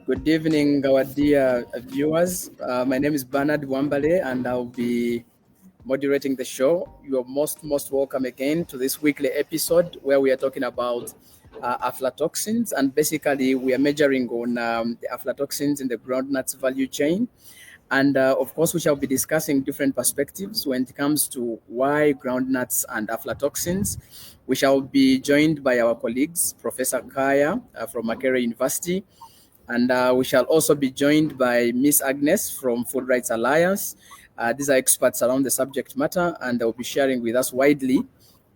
Good evening, our dear viewers. My name is Bernard Wambale, and I'll be moderating the show. You're most welcome again to this weekly episode where we are talking about aflatoxins, and basically we are measuring on the aflatoxins in the groundnuts value chain. And of course, we shall be discussing different perspectives when it comes to why groundnuts and aflatoxins. We shall be joined by our colleagues, Professor Kaya from Makerere University, and we shall also be joined by Miss Agnes from Food Rights Alliance. These are experts around the subject matter, and they'll be sharing with us widely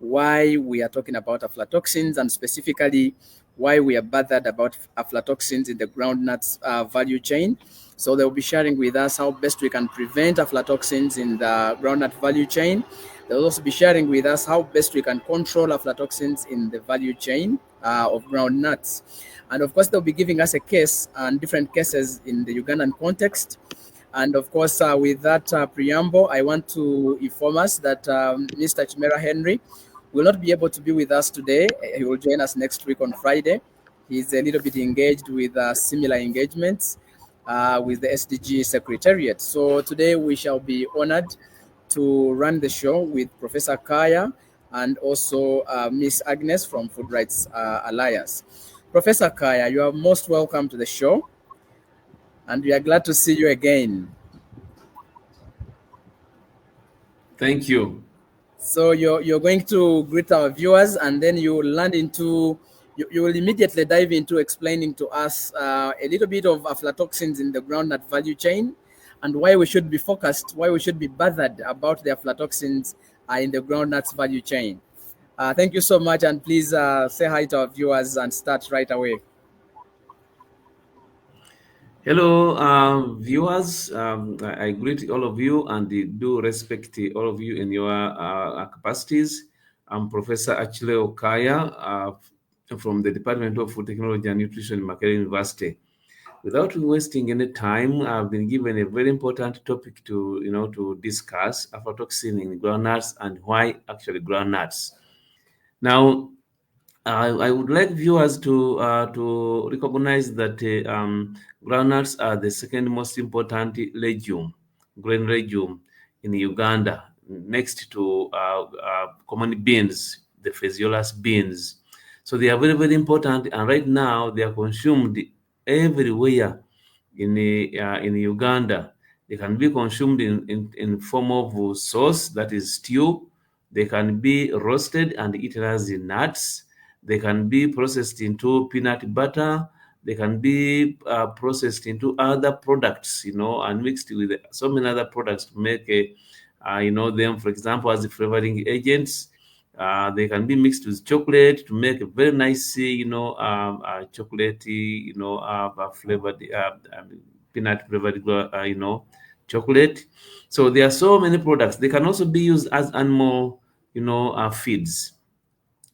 why we are talking about aflatoxins and specifically why we are bothered about aflatoxins in the groundnuts value chain. So they'll be sharing with us how best we can prevent aflatoxins in the groundnut value chain. They'll also be sharing with us how best we can control aflatoxins in the value chain of groundnuts. And of course, they'll be giving us a case and different cases in the Ugandan context. And of course, with that preamble, I want to inform us that Mr. Chimera Henry will not be able to be with us today. He will join us next week on Friday. He's a little bit engaged with similar engagements with the SDG Secretariat. So today we shall be honored to run the show with Professor Kaya and also Miss Agnes from Food Rights Alliance. Professor Kaya, you are most welcome to the show, and we are glad to see you again. Thank you. So you're going to greet our viewers, and then you will land into, you will immediately dive into explaining to us a little bit of aflatoxins in the groundnut value chain, and why we should be focused, why we should be bothered about the aflatoxins in the groundnuts value chain. Thank you so much, and please say hi to our viewers and start right away. Hello, viewers. I greet all of you and do respect all of you in your capacities. I'm Professor Achille Okaya from the Department of Food Technology and Nutrition in Makerere University. Without wasting any time, I've been given a very important topic to discuss: aflatoxin in groundnuts and why actually groundnuts. Now, I would like viewers to recognize that groundnuts are the second most important grain legume in Uganda, next to common beans, the phaseolus beans. So they are very, very important, and right now they are consumed everywhere in Uganda. They can be consumed in form of sauce, that is stew. They can be roasted and eaten as nuts. They can be processed into peanut butter. They can be processed into other products, and mixed with so many other products to make, them, for example, as flavoring agents. They can be mixed with chocolate to make a very nice, chocolatey, flavored, peanut flavored, chocolate. So there are so many products. They can also be used as animal, feeds.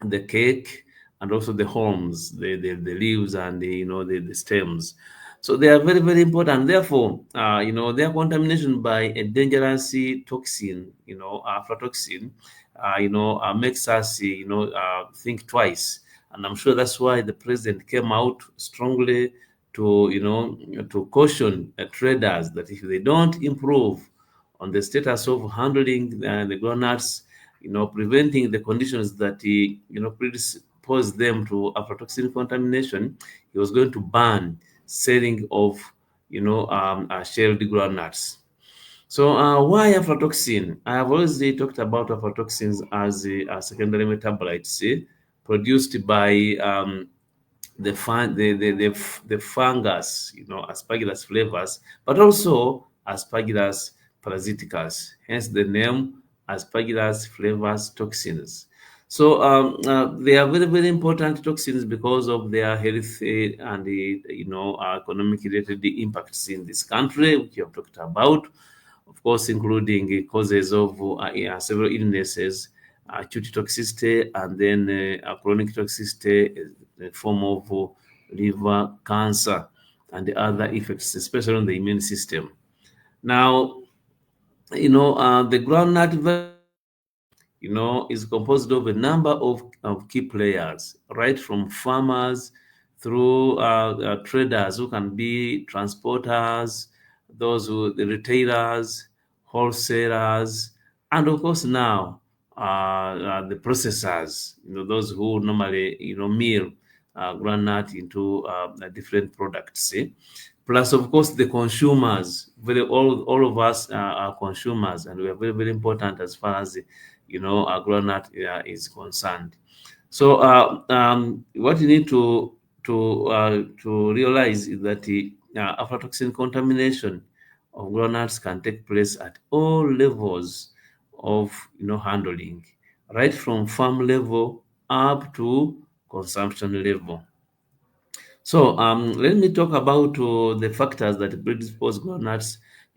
The cake and also the hulls, the leaves and the stems. So they are very, very important. Therefore, their contamination by a dangerous toxin, aflatoxin, makes us, think twice. And I'm sure that's why the president came out strongly to caution traders that if they don't improve on the status of handling the groundnuts, preventing the conditions that predispose them to aflatoxin contamination, he was going to ban selling of, shelled groundnuts. So why aflatoxin? I have already talked about aflatoxins as secondary metabolites produced by the fungus, Aspergillus flavus, but also Aspergillus parasiticus, hence the name Aspergillus flavus toxins. So they are very, very important toxins because of their health and economic related impacts in this country, which you have talked about, of course, including causes of several illnesses, acute toxicity, and then chronic toxicity in the form of liver cancer and the other effects, especially on the immune system. Now, the groundnut, is composed of a number of key players, right from farmers through traders who can be transporters, the retailers, wholesalers, and of course now the processors, those who normally mill groundnut into different products. Plus, of course, the consumers. All of us are consumers, and we are very very important as far as our groundnut is concerned. So, what you need to realize is that the aflatoxin contamination of groundnuts can take place at all levels of handling, right from farm level up to consumption level. So let me talk about the factors that predispose groundnuts,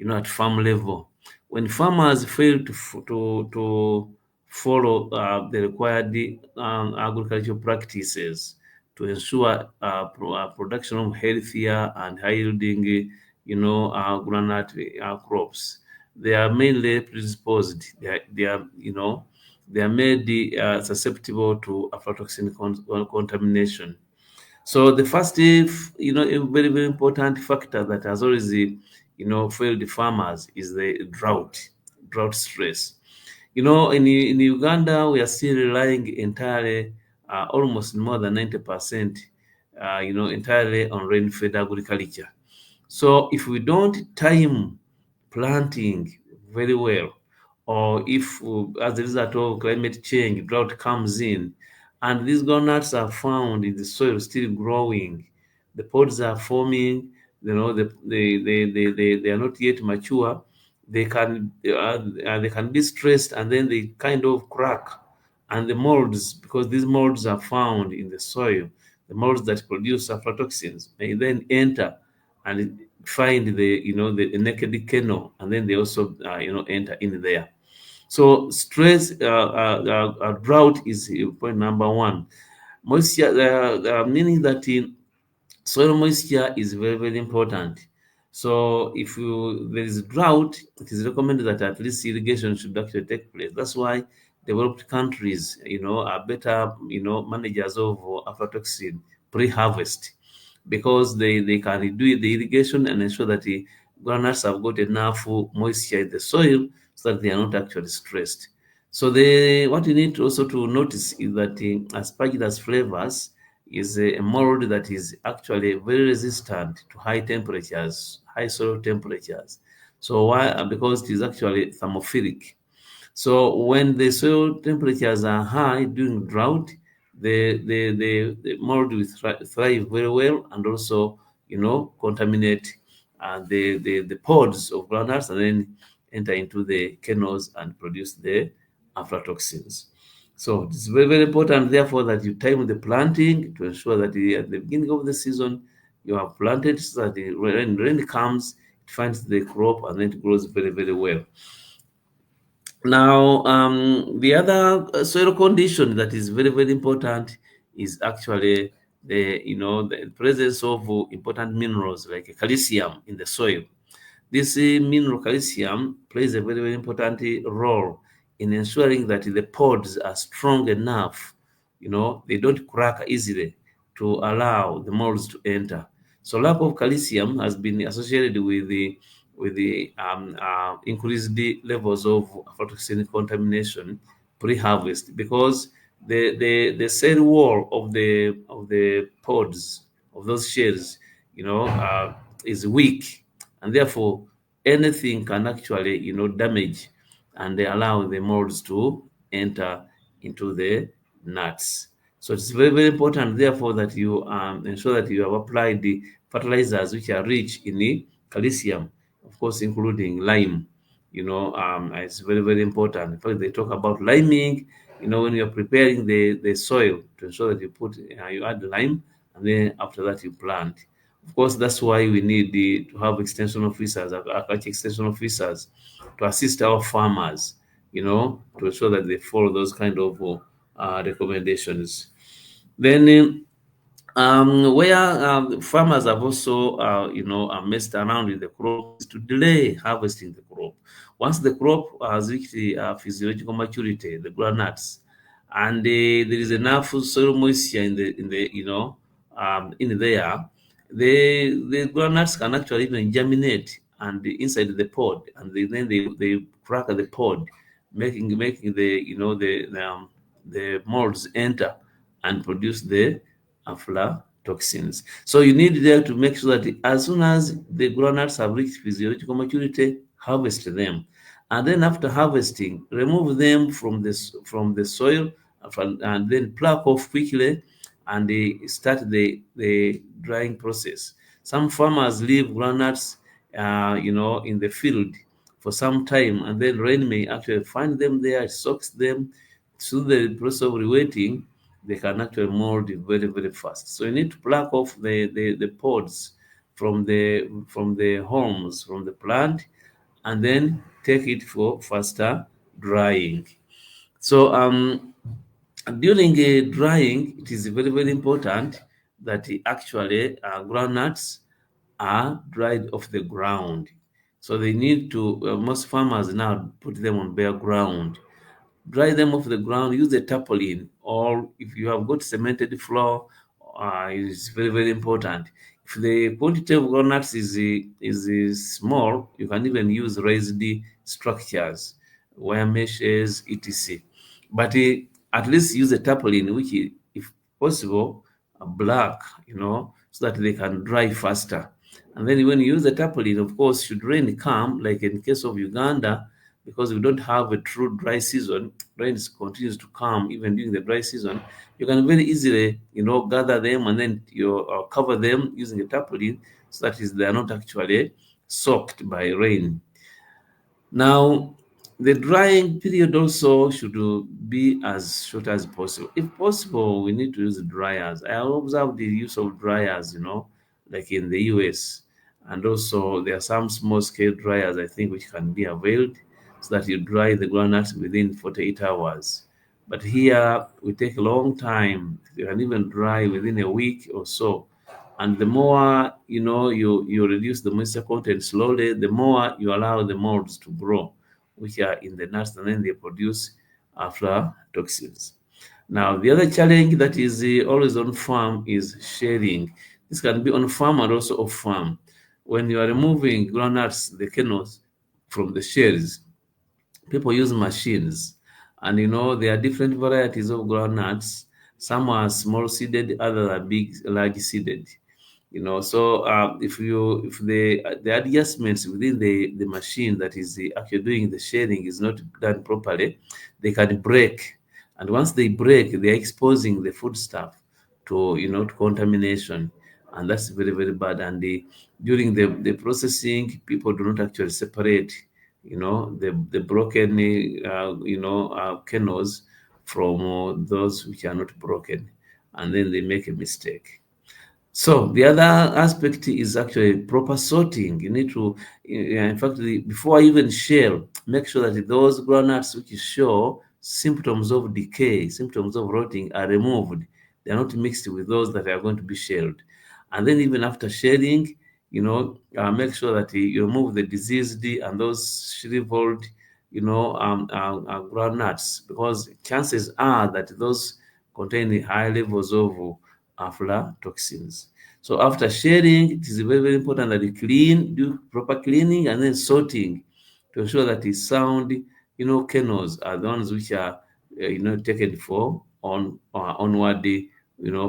at farm level. When farmers fail to follow the required agricultural practices to ensure production of healthier and high yielding, groundnut crops, they are mainly predisposed. They are made susceptible to aflatoxin contamination. So the first, a very very important factor that has always, failed the farmers is the drought stress. In Uganda, we are still relying entirely, almost more than 90%, entirely on rain-fed agriculture. So if we don't time planting very well, or if as a result of climate change, drought comes in, and these groundnuts are found in the soil still growing, the pods are forming, they are not yet mature, they can be stressed and then they kind of crack. And the molds, because these molds are found in the soil, the molds that produce aflatoxins may then enter and find the naked kernel, and then they also enter in there. So stress, drought is point number one. Moisture, meaning that soil moisture is very very important. So if there is drought, it is recommended that at least irrigation should actually take place. That's why developed countries, are better, managers of aflatoxin pre-harvest, because they can do the irrigation and ensure that the groundnuts have got enough moisture in the soil so that they are not actually stressed. So what you need also to notice is that aspergillus flavors is a mold that is actually very resistant to high temperatures, high soil temperatures. So why? Because it is actually thermophilic. So when the soil temperatures are high during drought, the mold will thrive very well, and also contaminate the pods of groundnuts, and then enter into the kernels and produce the aflatoxins. So it's very very important, therefore, that you time the planting to ensure that at the beginning of the season you have planted, so that when rain comes, it finds the crop and then it grows very very well. Now, the other soil condition that is very, very important is actually the presence of important minerals like calcium in the soil. This mineral calcium plays a very, very important role in ensuring that the pods are strong enough, they don't crack easily to allow the molds to enter. So lack of calcium has been associated with the increased levels of aflatoxin contamination pre-harvest, because the cell wall of the pods of those shells, is weak, and therefore anything can actually damage and they allow the molds to enter into the nuts. So it's very very important, therefore, that you ensure that you have applied the fertilizers which are rich in the calcium, of course including lime. It's very very important. In fact, they talk about liming, when you're preparing the soil, to ensure that you add lime, and then after that you plant. Of course, that's why we need to have extension officers, agriculture extension officers, to assist our farmers, to ensure that they follow those kind of recommendations. Then, where farmers have also, messed around with the crop, is to delay harvesting the crop. Once the crop has reached the physiological maturity, the groundnuts, and there is enough soil moisture in the in there, the groundnuts can actually even germinate and inside the pod, and then they crack the pod, making the molds enter and produce the aflatoxins. So you need there to make sure that as soon as the groundnuts have reached physiological maturity, harvest them, and then after harvesting, remove them from the soil, and then pluck off quickly, and they start the drying process. Some farmers leave groundnuts, in the field for some time, and then rain may actually find them there, soaks them. Through the process of rewetting, they can actually mold very, very fast. So you need to pluck off the pods from the homes, from the plant, and then take it for faster drying. So during drying, it is very, very important that actually groundnuts are dried off the ground. So they need to, most farmers now put them on bare ground. Dry them off the ground, use a tarpaulin, or if you have got cemented floor, it's very, very important. If the quantity of groundnuts is small, you can even use raised structures, wire meshes, etc. But at least use a tarpaulin, which is, if possible, black, so that they can dry faster. And then when you use the tarpaulin, of course, should rain come, like in case of Uganda, because we don't have a true dry season, rain continues to come even during the dry season. You can very easily, gather them, and then you cover them using a tarpaulin, so that is they are not actually soaked by rain. Now, the drying period also should be as short as possible. If possible, we need to use dryers. I observed the use of dryers, like in the US. And also, there are some small scale dryers, I think, which can be availed, so that you dry the groundnuts within 48 hours. But here, we take a long time. You can even dry within a week or so. And the more you reduce the moisture content slowly, the more you allow the molds to grow, which are in the nuts, and then they produce aflatoxins. Now, the other challenge that is always on farm is shedding. This can be on farm and also off farm. When you are removing groundnuts, the kernels from the shells, people use machines, and there are different varieties of groundnuts. Some are small seeded, others are big, large seeded. So if the adjustments within the machine that is actually doing the shading is not done properly, they can break, and once they break, they are exposing the foodstuff to contamination, and that's very, very bad. And during the processing, people do not actually separate the broken kernels from those which are not broken, and then they make a mistake. So the other aspect is actually proper sorting. You need to, in fact, before I even shell, make sure that those groundnuts which show symptoms of decay, symptoms of rotting, are removed. They are not mixed with those that are going to be shelled. And then even after shelling, make sure that you remove the diseased and those shriveled, groundnuts, because chances are that those contain high levels of aflatoxins. So after shedding, it is very, very important that you do proper cleaning and then sorting to ensure that the sound, kernels are the ones which are, taken for onward,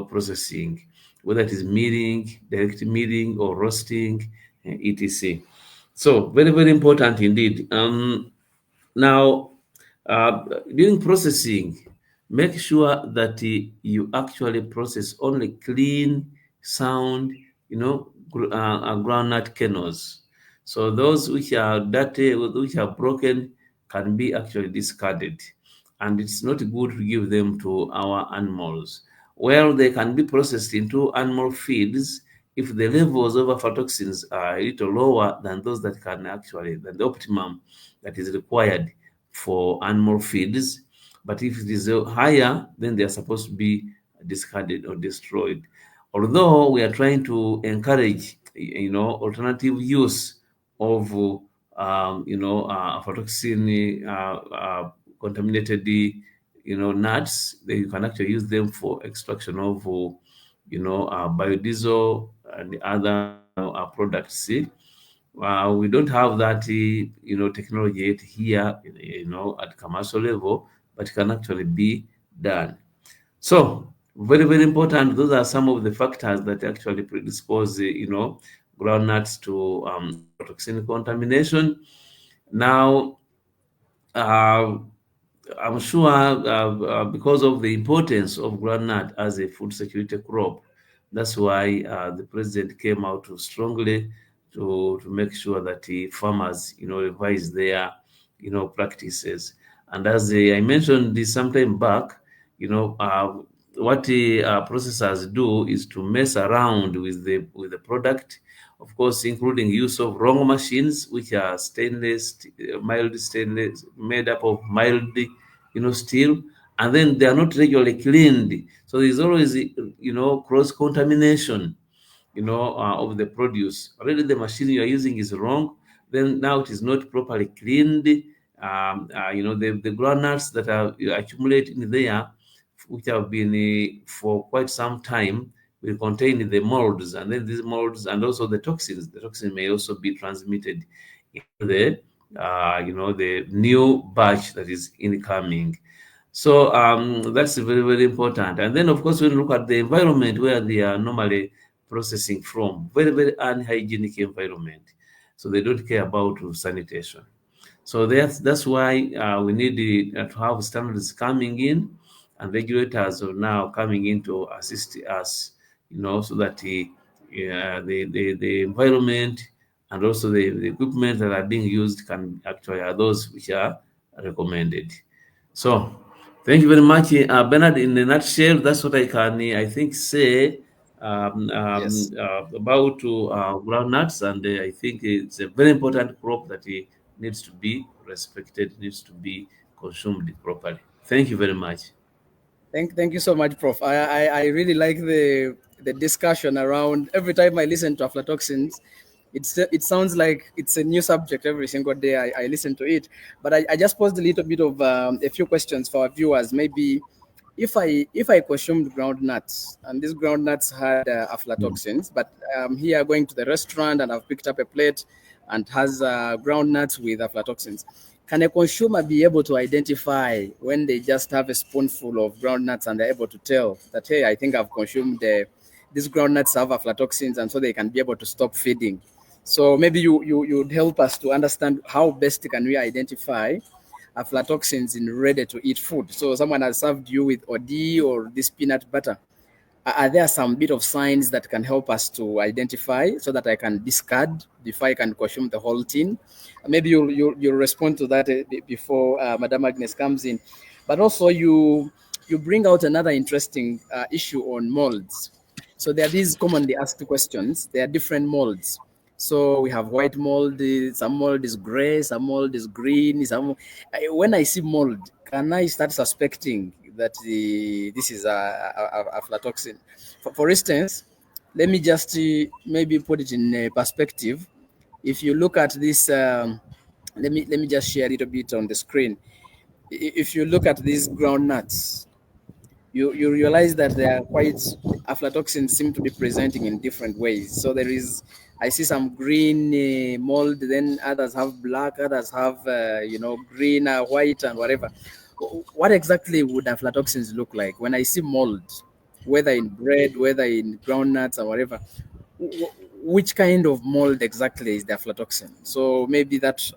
processing, whether it is milling, direct milling, or roasting, etc. So very, very important indeed. Now, during processing, make sure that you actually process only clean, sound, groundnut kernels. So those which are dirty, which are broken, can be actually discarded, and it's not good to give them to our animals. Well, they can be processed into animal feeds if the levels of aflatoxins are a little lower than those than the optimum that is required for animal feeds. But if it is higher, then they are supposed to be discarded or destroyed. Although we are trying to encourage, alternative use of, aflatoxin contaminated, nuts, then you can actually use them for extraction of biodiesel and the other products. We don't have that technology yet here, at commercial level, but it can actually be done. So very, very important. Those are some of the factors that actually predispose groundnuts to aflatoxin contamination. Now, uh, I'm sure because of the importance of groundnut as a food security crop, that's why the president came out to strongly to make sure that the farmers, revise their, practices. And as I mentioned this sometime back, what the processors do is to mess around with the product, of course, including use of wrong machines, which are mild stainless, made up of mild, steel, and then they are not regularly cleaned. So there's always, cross contamination, of the produce. Already the machine you are using is wrong. Then now it is not properly cleaned. The groundnuts that are accumulating there, which have been for quite some time, will contain the molds, and then these molds and also the toxins. The toxin may also be transmitted into the new batch that is incoming. So that's very, very important. And then, of course, when you look at the environment where they are normally processing from, very, very unhygienic environment. So they don't care about sanitation. So that's why we need to have standards coming in, and regulators are now coming in to assist us, so that the environment and also the equipment that are being used can actually are those which are recommended. So thank you very much, Bernard. In a nutshell, that's what I can, I think, say Yes. about groundnuts, and I think it's a very important crop that needs to be respected, needs to be consumed properly. Thank you very much. Thank you so much, Prof. I really like the discussion around. Every time I listen to aflatoxins, it sounds like it's a new subject every single day. I listen to it, but I just posed a little bit of a few questions for our viewers. Maybe if I consumed groundnuts and these groundnuts had Mm. aflatoxins, but here going to the restaurant and I've picked up a plate and has groundnuts with aflatoxins, can a consumer be able to identify when they just have a spoonful of groundnuts and they're able to tell that, hey, I think I've consumed these groundnuts have aflatoxins, and so they can be able to stop feeding? So maybe you'd help us to understand how best can we identify aflatoxins in ready to eat food. So someone has served you with OD or this peanut butter. Are there some bit of signs that can help us to identify so that I can discard before I can consume the whole tin? Maybe you'll respond to that before Madam Agnes comes in. But also you bring out another interesting issue on molds. So there are these commonly asked questions. There are different molds. So we have white mold. Some mold is gray. Some mold is green. When I see mold, can I start suspecting that this is a aflatoxin? For instance, let me just maybe put it in a perspective. If you look at this, let me just share a little bit on the screen. If you look at these groundnuts, you realize that they are quite aflatoxins seem to be presenting in different ways. So there is, I see some green mold, then others have black, others have green, white, and whatever. What exactly would aflatoxins look like when I see mold, whether in bread, whether in groundnuts or whatever? Which kind of mold exactly is the aflatoxin? So maybe that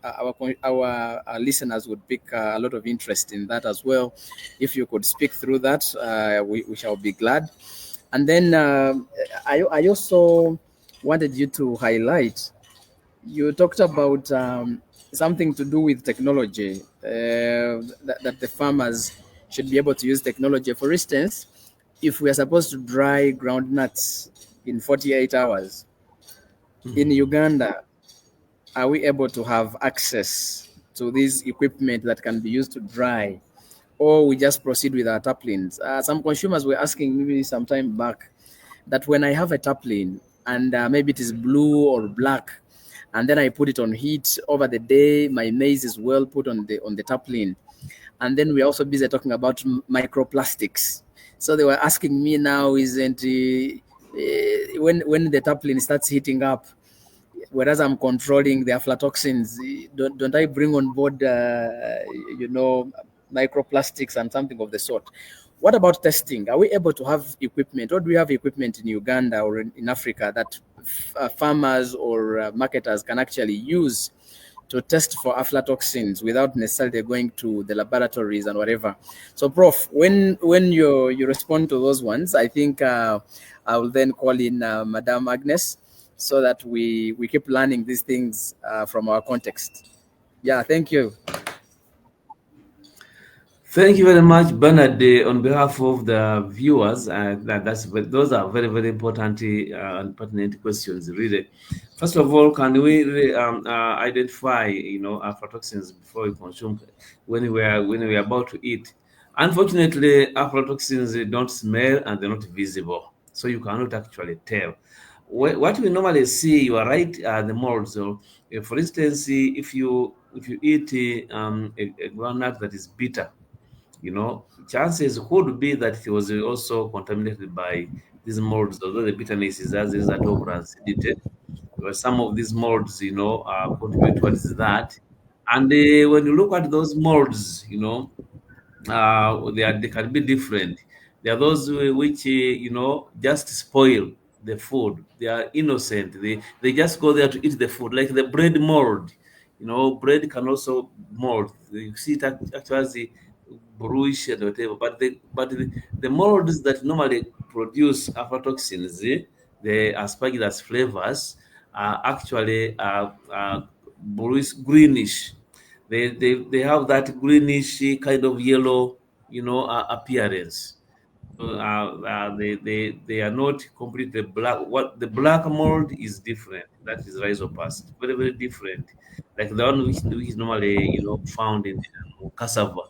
our listeners would pick a lot of interest in that as well. If you could speak through that, we shall be glad. And then I also wanted you to highlight. You talked about something to do with technology, that the farmers should be able to use technology. For instance, if we are supposed to dry groundnuts in 48 hours, in Mhm. Uganda, are we able to have access to this equipment that can be used to dry, or we just proceed with our taplings? Some consumers were asking me some time back that when I have a taplin and maybe it is blue or black, and then I put it on heat over the day, my maize is well put on the taplin, and then we're also busy talking about microplastics. So they were asking me now, isn't when the taplin starts heating up, whereas I'm controlling the aflatoxins, don't I bring on board, you know, microplastics and something of the sort? What about testing? Are we able to have equipment, or do we have equipment in Uganda or in Africa that farmers or marketers can actually use to test for aflatoxins without necessarily going to the laboratories and whatever? So, Prof, when you respond to those ones, I think I will then call in Madame Agnes so that we keep learning these things from our context. Yeah, thank you. Thank you very much, Bernard. On behalf of the viewers, those are very, very important and pertinent questions, really. First of all, can we really, identify, aflatoxins before we consume when we are about to eat? Unfortunately, aflatoxins don't smell and they're not visible, so you cannot actually tell. What we normally see, you are right, the molds. So, for instance, if you eat a groundnut that is bitter, chances could be that it was also contaminated by these molds, although the bitterness is as is that over acidity. But some of these molds, contribute towards that. And when you look at those molds, they can be different. There are those which just spoil the food. They are innocent. They just go there to eat the food, like the bread mold. Bread can also mold. You see it actually as the bluish and whatever. But the molds that normally produce aflatoxins, the aspergillus flavors, are actually bluish greenish. They have that greenish kind of yellow, appearance. So, they are not completely black. What the black mold is different. That is rhizopus, very, very different. Like the one which is normally found in cassava,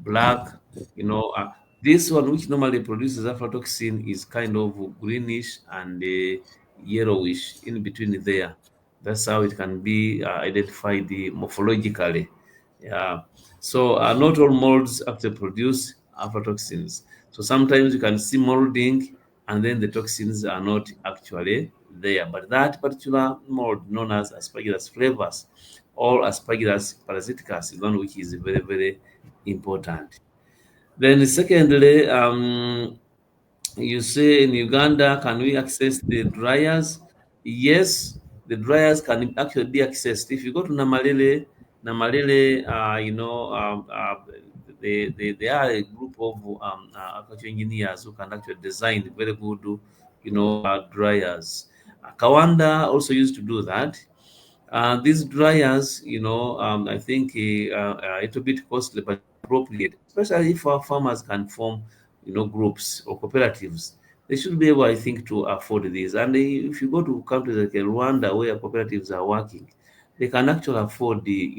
black. You know, uh, this one which normally produces aflatoxin is kind of greenish and yellowish in between there. That's how it can be identified morphologically. Yeah. So not all molds actually produce aflatoxins. So sometimes you can see molding and then the toxins are not actually there. But that particular mold known as aspergillus flavus or aspergillus parasiticus is one which is very, very important. Then secondly, you say in Uganda, can we access the dryers? Yes, the dryers can actually be accessed. If you go to Namalele, they are a group of agriculture engineers who can actually design very good, dryers. Kawanda also used to do that. These dryers, I think a little bit costly but appropriate, especially if our farmers can form, groups or cooperatives. They should be able, I think, to afford this. And if you go to countries like Rwanda, where cooperatives are working, they can actually afford the,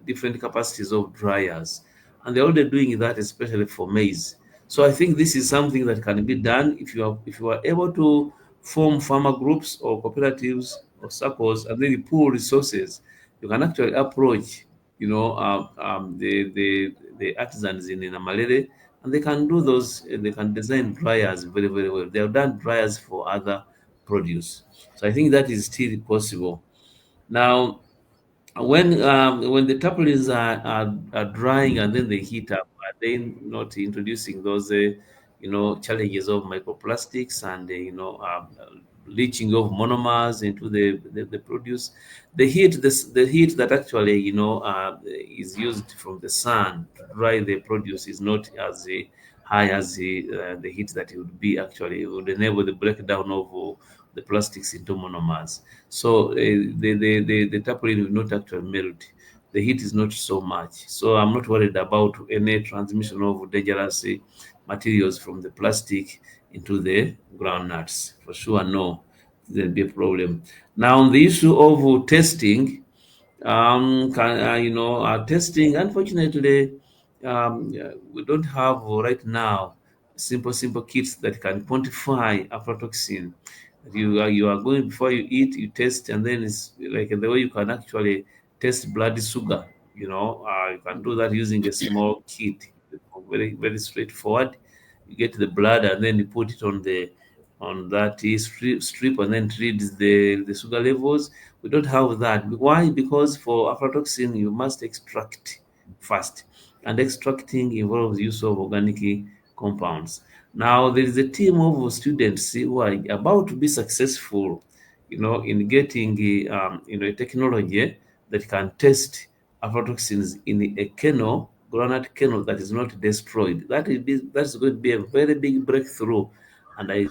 different capacities of dryers, and they're already doing that, especially for maize. So I think this is something that can be done if you are able to form farmer groups or cooperatives or circles, and then you pool resources. You can actually approach, the artisans in Amalere, and they can do those. They can design dryers very, very well. They have done dryers for other produce, so I think that is still possible. Now, when the tarpaulins are drying and then they heat up, are they not introducing those challenges of microplastics and leaching of monomers into the produce? The heat that actually is used from the sun to dry the produce is not as high as the heat that it would be actually. It would enable the breakdown of the plastics into monomers. So the tarpaulin will not actually melt. The heat is not so much. So I'm not worried about any transmission of dangerous materials from the plastic into the groundnuts. For sure, no, there'll be a problem. Now, on the issue of testing, testing, unfortunately, we don't have right now simple kits that can quantify aflatoxin. You are going before you eat, you test, and then it's like the way you can actually test blood sugar. You can do that using a small kit, very, very straightforward. You get the blood and then you put it on that strip and then it reads the sugar levels. We don't have that. Why? Because for aflatoxin you must extract first, and extracting involves use of organic compounds. Now there is a team of students who are about to be successful, in getting a technology that can test aflatoxins in a kernel, groundnut kernel that is not destroyed. That's going to be a very big breakthrough, and I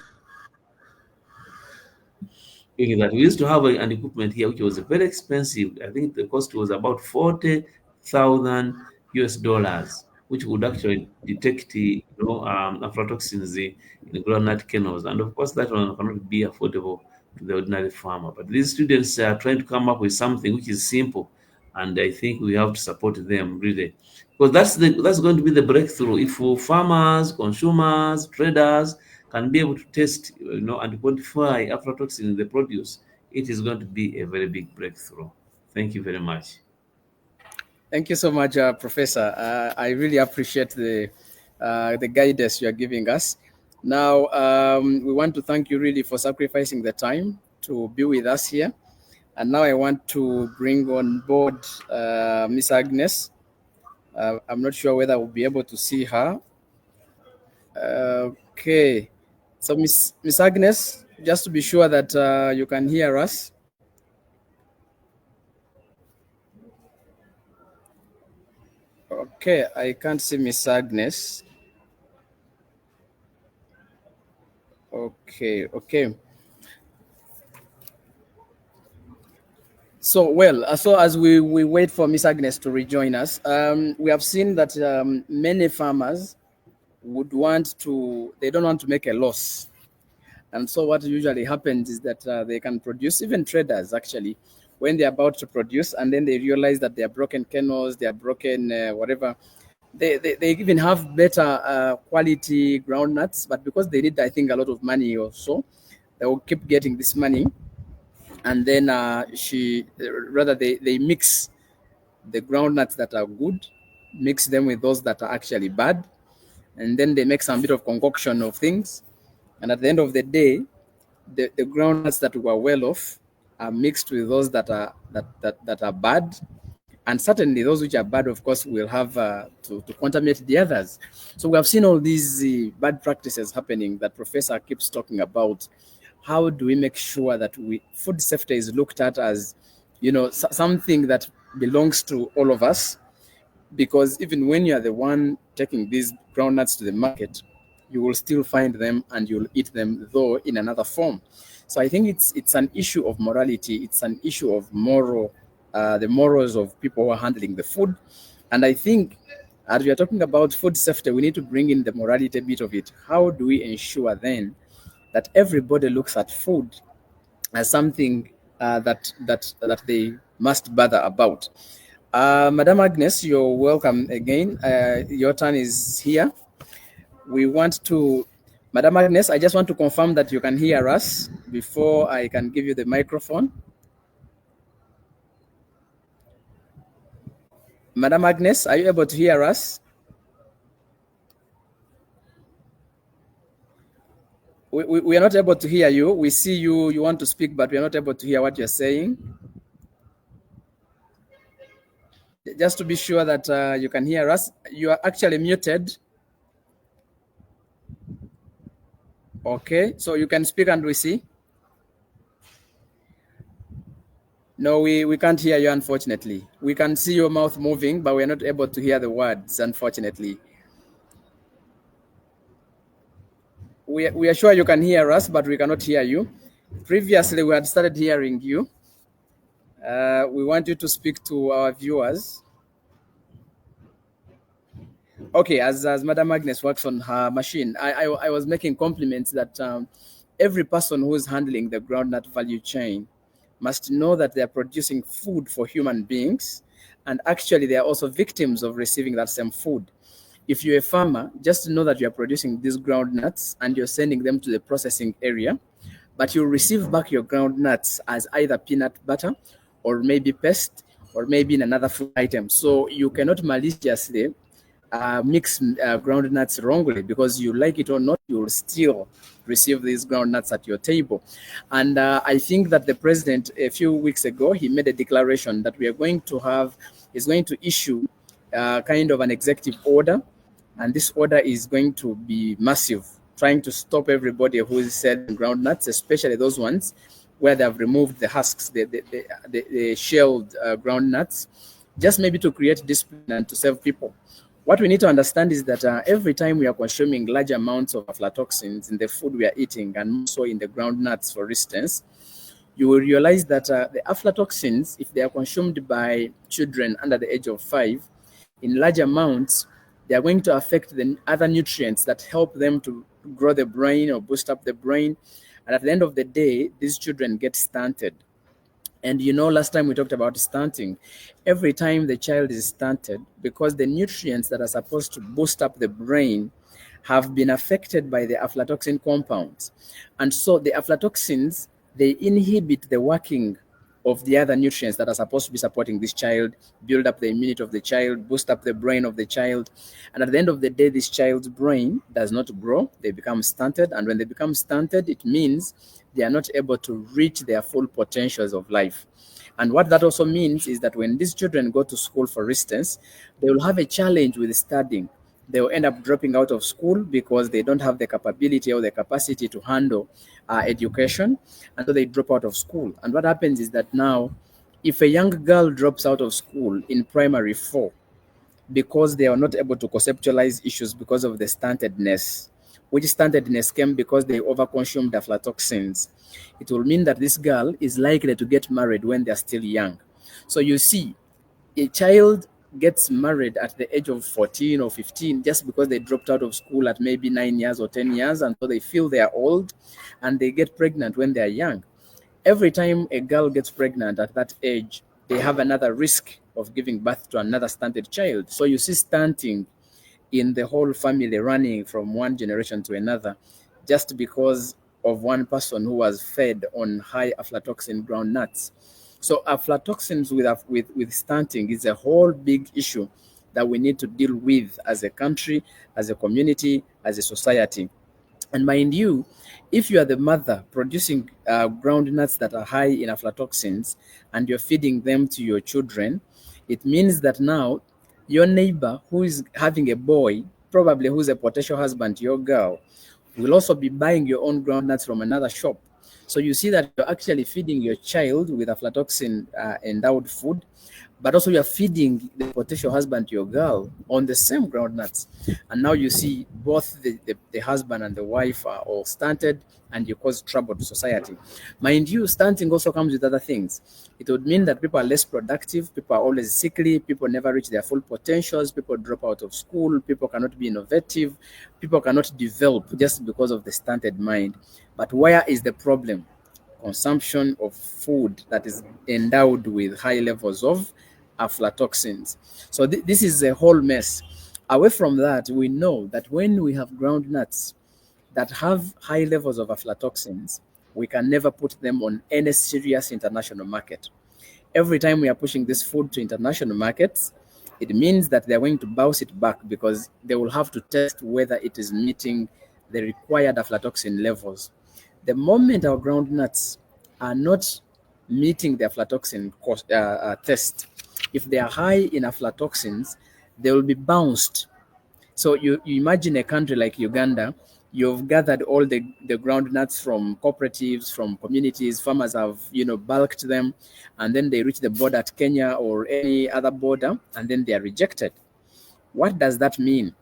thinking that we used to have an equipment here which was very expensive. I think the cost was about 40,000 US dollars, which would actually detect aflatoxins in groundnut kernels. And of course, that one cannot be affordable to the ordinary farmer. But these students are trying to come up with something which is simple, and I think we have to support them really, because that's going to be the breakthrough. If farmers, consumers, traders can be able to test, and quantify aflatoxin in the produce, it is going to be a very big breakthrough. Thank you very much. Thank you so much, Professor. I really appreciate the guidance you are giving us. Now, we want to thank you really for sacrificing the time to be with us here. And now I want to bring on board Miss Agnes. I'm not sure whether we'll be able to see her. Okay. So, Miss Agnes, just to be sure that you can hear us. Okay, I can't see Miss Agnes. Okay. So as we wait for Miss Agnes to rejoin us, we have seen that many farmers they don't want to make a loss. And so what usually happens is that they can produce, even traders actually, when they're about to produce and then they realize that they are broken kernels, they are broken whatever, they even have better quality groundnuts, but because they need, I think, a lot of money or so, they will keep getting this money. And then they mix the groundnuts that are good, mix them with those that are actually bad, and then they make some bit of concoction of things. And at the end of the day, the groundnuts that were well off are mixed with those that are bad, and certainly those which are bad, of course, will have to contaminate the others. So we have seen all these bad practices happening that Professor keeps talking about. How do we make sure that food safety is looked at as, something that belongs to all of us? Because even when you are the one taking these groundnuts to the market, you will still find them and you'll eat them, though in another form. So I think it's an issue of morality. It's an issue of the morals of people who are handling the food. And I think as we are talking about food safety, we need to bring in the morality bit of it. How do we ensure then that everybody looks at food as something that they must bother about? Madam Agnes, you're welcome again. Your turn is here. Madam Agnes, I just want to confirm that you can hear us before I can give you the microphone. Madam Agnes, are you able to hear us? We are not able to hear you. We see you want to speak, but we are not able to hear what you're saying. Just to be sure that you can hear us, you are actually muted. Okay, so you can speak and we see. No, we can't hear you, unfortunately. We can see your mouth moving, but we're not able to hear the words, unfortunately. We are sure you can hear us, but we cannot hear you. Previously, we had started hearing you. We want you to speak to our viewers. Okay, as Madam Agnes works on her machine, I was making compliments that every person who is handling the groundnut value chain must know that they are producing food for human beings, and actually they are also victims of receiving that same food. If you're a farmer, just know that you are producing these groundnuts and you're sending them to the processing area, but you'll receive back your groundnuts as either peanut butter or maybe paste or maybe in another food item. So you cannot maliciously mix groundnuts wrongly, because you like it or not, you will still receive these groundnuts at your table. And I think that the president, a few weeks ago, he made a declaration that we are going to have, is going to issue kind of an executive order, and this order is going to be massive, trying to stop everybody who is selling groundnuts, especially those ones where they have removed the husks, the shelled groundnuts, just maybe to create discipline and to save people. What we need to understand is that every time we are consuming large amounts of aflatoxins in the food we are eating, and also in the groundnuts, for instance, you will realize that the aflatoxins, if they are consumed by children under the age of 5, in large amounts, they are going to affect the other nutrients that help them to grow the brain or boost up the brain. And at the end of the day, these children get stunted. And you know, last time we talked about stunting. Every time the child is stunted, because the nutrients that are supposed to boost up the brain have been affected by the aflatoxin compounds. And so the aflatoxins, they inhibit the working of the other nutrients that are supposed to be supporting this child, build up the immunity of the child, boost up the brain of the child. And at the end of the day, this child's brain does not grow. They become stunted. And when they become stunted, it means they are not able to reach their full potentials of life. And what that also means is that when these children go to school, for instance, they will have a challenge with studying. They will end up dropping out of school because they don't have the capability or the capacity to handle education. And so they drop out of school. And what happens is that now, if a young girl drops out of school in primary 4, because they are not able to conceptualize issues because of the stuntedness, which stuntedness came because they overconsumed aflatoxins, it will mean that this girl is likely to get married when they're still young. So you see, a child gets married at the age of 14 or 15 just because they dropped out of school at maybe 9 years or 10 years, and so they feel they are old, and they get pregnant when they are young. Every time a girl gets pregnant at that age, they have another risk of giving birth to another stunted child. So you see stunting in the whole family, running from one generation to another, just because of one person who was fed on high aflatoxin groundnuts. So aflatoxins with stunting is a whole big issue that we need to deal with as a country, as a community, as a society. And mind you, if you are the mother producing groundnuts that are high in aflatoxins and you're feeding them to your children, it means that now your neighbor who is having a boy, probably who's a potential husband to your girl, will also be buying your own groundnuts from another shop. So you see that you're actually feeding your child with aflatoxin endowed food, but also you're feeding the potential husband to your girl on the same groundnuts. And now you see both the husband and the wife are all stunted, and you cause trouble to society. Mind you, stunting also comes with other things. It would mean that people are less productive, people are always sickly, people never reach their full potentials, people drop out of school, people cannot be innovative, people cannot develop just because of the stunted mind. But where is the problem? Consumption of food that is endowed with high levels of aflatoxins. So this is a whole mess. Away from that, we know that when we have groundnuts that have high levels of aflatoxins, we can never put them on any serious international market. Every time we are pushing this food to international markets, it means that they're going to bounce it back because they will have to test whether it is meeting the required aflatoxin levels. The moment our groundnuts are not meeting the aflatoxin test, if they are high in aflatoxins, they will be bounced. So you imagine a country like Uganda, you've gathered all the groundnuts from cooperatives, from communities, farmers have, bulked them, and then they reach the border at Kenya or any other border, and then they are rejected. What does that mean?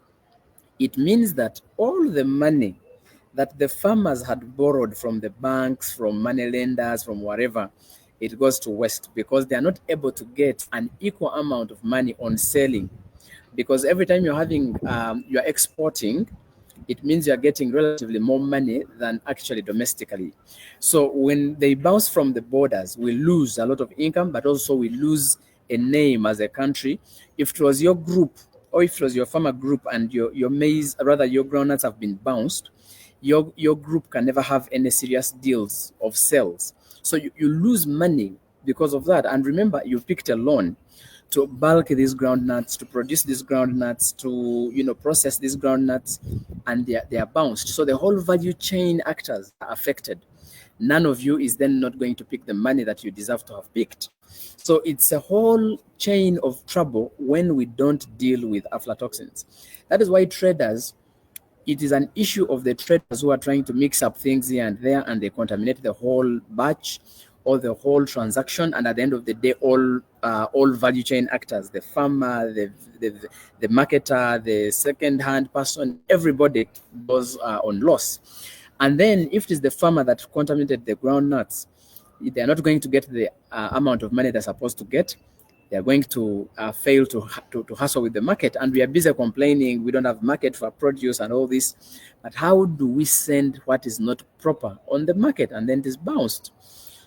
It means that all the money that the farmers had borrowed from the banks, from money lenders, from wherever, it goes to waste because they are not able to get an equal amount of money on selling. Because every time you're exporting, it means you're getting relatively more money than actually domestically. So when they bounce from the borders, we lose a lot of income, but also we lose a name as a country. If it was your group or if it was your farmer group and your maize, rather your groundnuts have been bounced, your group can never have any serious deals of sales. So you lose money because of that. And remember, you picked a loan. to bulk these groundnuts, to produce these groundnuts, to process these groundnuts, and they are bounced. So the whole value chain actors are affected. None of you is then not going to pick the money that you deserve to have picked. So it's a whole chain of trouble when we don't deal with aflatoxins. That is why traders, it is an issue of the traders who are trying to mix up things here and there, and they contaminate the whole batch or the whole transaction. And at the end of the day, all value chain actors, the farmer, the marketer, the second hand person, everybody goes on loss. And then if it is the farmer that contaminated the groundnuts, they are not going to get the amount of money they're supposed to get. They are going to fail to hustle with the market. And we are busy complaining we don't have market for produce and all this. But how do we send what is not proper on the market and then it is bounced?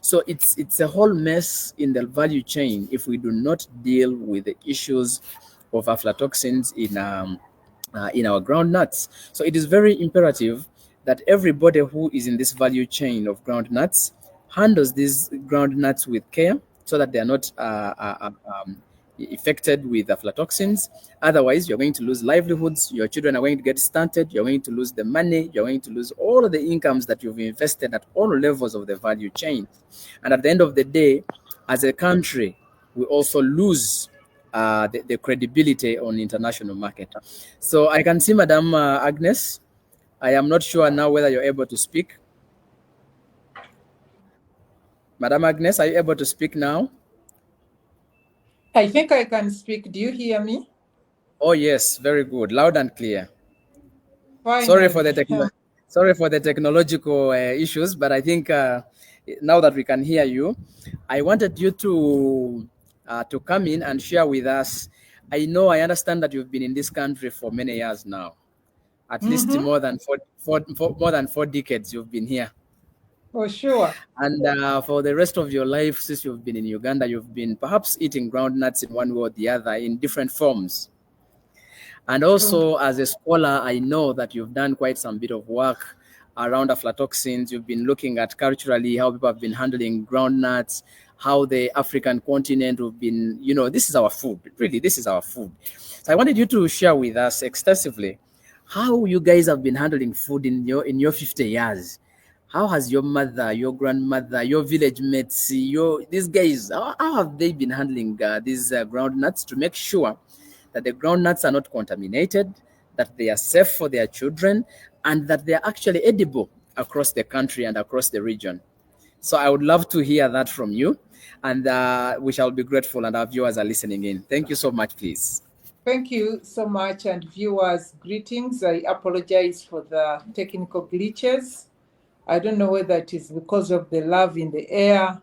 So it's a whole mess in the value chain if we do not deal with the issues of aflatoxins in our groundnuts. So it is very imperative that everybody who is in this value chain of groundnuts handles these groundnuts with care so that they are not affected with aflatoxins. Otherwise, you're going to lose livelihoods. Your children are going to get stunted. You're going to lose the money. You're going to lose all of the incomes that you've invested at all levels of the value chain. And at the end of the day, as a country, we also lose the credibility on the international market. So I can see Madam Agnes. I am not sure now whether you're able to speak. Madam Agnes, are you able to speak now? I think I can speak. Do you hear me? Oh yes, very good, loud and clear. Finally. Sorry for the technological issues, but I think now that we can hear you, I wanted you to come in and share with us. I understand that you've been in this country for many years now, at least more than four decades. You've been here. For sure. And for the rest of your life, since you've been in Uganda, you've been perhaps eating groundnuts in one way or the other in different forms. And also, as a scholar, I know that you've done quite some bit of work around aflatoxins. You've been looking at culturally how people have been handling groundnuts, how the African continent have been, this is our food. Really, this is our food. So I wanted you to share with us extensively how you guys have been handling food in your 50 years. How has your mother, your grandmother, your village mates, these guys, how have they been handling these groundnuts to make sure that the groundnuts are not contaminated, that they are safe for their children, and that they are actually edible across the country and across the region? So I would love to hear that from you, and we shall be grateful, and our viewers are listening in. Thank you so much, please. Thank you so much, and viewers, greetings. I apologize for the technical glitches. I don't know whether it is because of the love in the air.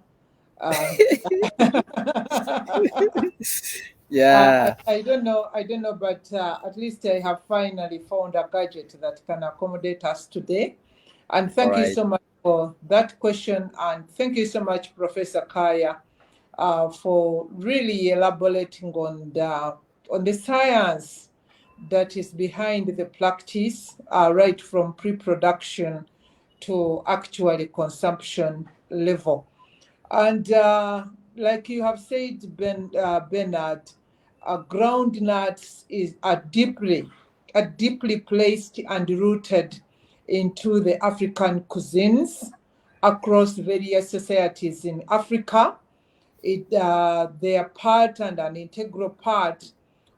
Yeah. I don't know, but at least I have finally found a gadget that can accommodate us today. And thank you so much for that question. And thank you so much, Professor Kaya, for really elaborating on the science that is behind the practice, right from pre-production to actually consumption level. And like you have said, Bernard, groundnuts are deeply placed and rooted into the African cuisines across various societies in Africa. They are part and an integral part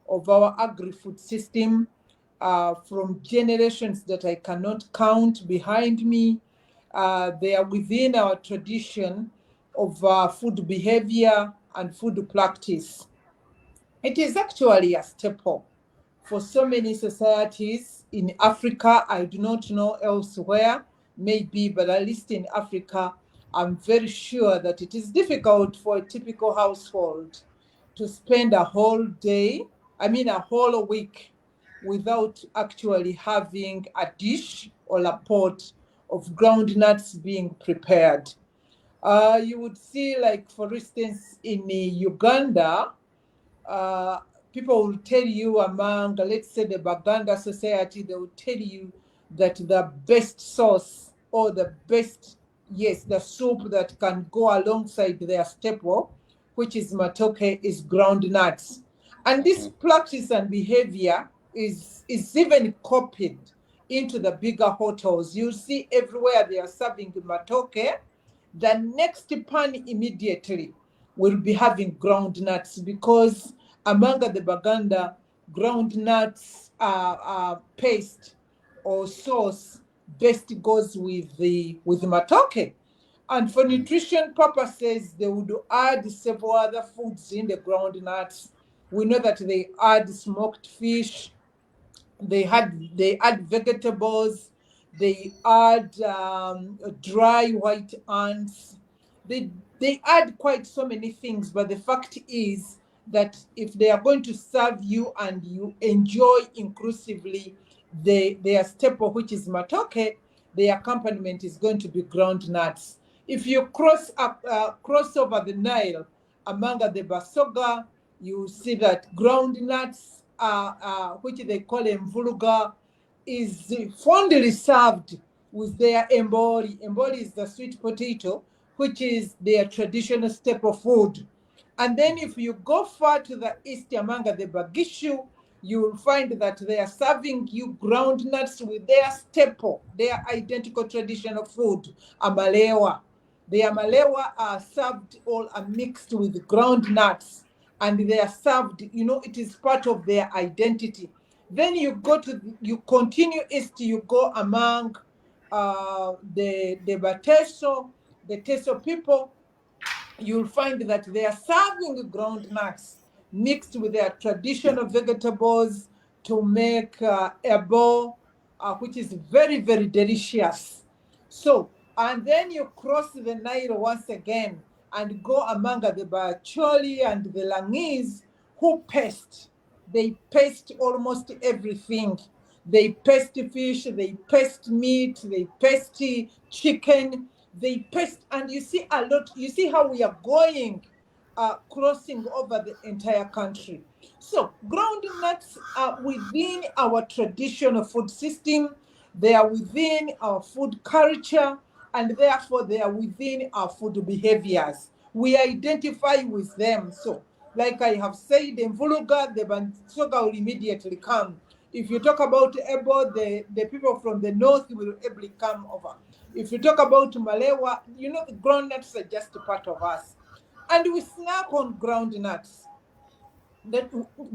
of our agri-food system from generations that I cannot count behind me. They are within our tradition of food behavior and food practice. It is actually a staple for so many societies in Africa. I do not know elsewhere, maybe, but at least in Africa, I'm very sure that it is difficult for a typical household to spend a whole week without actually having a dish or a pot of groundnuts being prepared. You would see, like, for instance, in Uganda, people will tell you among, let's say, the Baganda society, they will tell you that the best sauce or the soup that can go alongside their staple which is matoke, is groundnuts. And this practice and behavior is even copied into the bigger hotels. You see everywhere they are serving matoke. The next pan immediately will be having groundnuts, because among the Baganda, groundnuts paste or sauce best goes with the matoke. And for nutrition purposes, they would add several other foods in the groundnuts. We know that they add smoked fish, they add vegetables, they add dry white ants. They add quite so many things, but the fact is that if they are going to serve you and you enjoy inclusively their staple, which is matoke, the accompaniment is going to be ground nuts. If you cross over the Nile among the Basoga, you see that ground nuts, which they call mvuluga, is fondly served with their emboli. Emboli is the sweet potato, which is their traditional staple food. And then if you go far to the east among the Bagishu, you will find that they are serving you ground nuts with their staple, their identical traditional food, amalewa. The amalewa are served all are mixed with ground nuts, and they are served, it is part of their identity. Then you continue east, you go among the Bateso, the Teso people. You'll find that they are serving ground nuts mixed with their traditional vegetables to make ebo, which is very, very delicious. So, and then you cross the Nile once again and go among the Bacholi and the Langese, who paste. They paste almost everything. They paste fish, they paste meat, they paste chicken, they paste, and you see a lot. You see how we are going, crossing over the entire country. So groundnuts are within our traditional food system. They are within our food culture, and therefore they are within our food behaviors. We identify with them. So, like I have said, the Mvuluga, the Bansoga will immediately come. If you talk about Ebo, the people from the north will ably come over. If you talk about Malewa, the groundnuts are just a part of us. And we snack on groundnuts.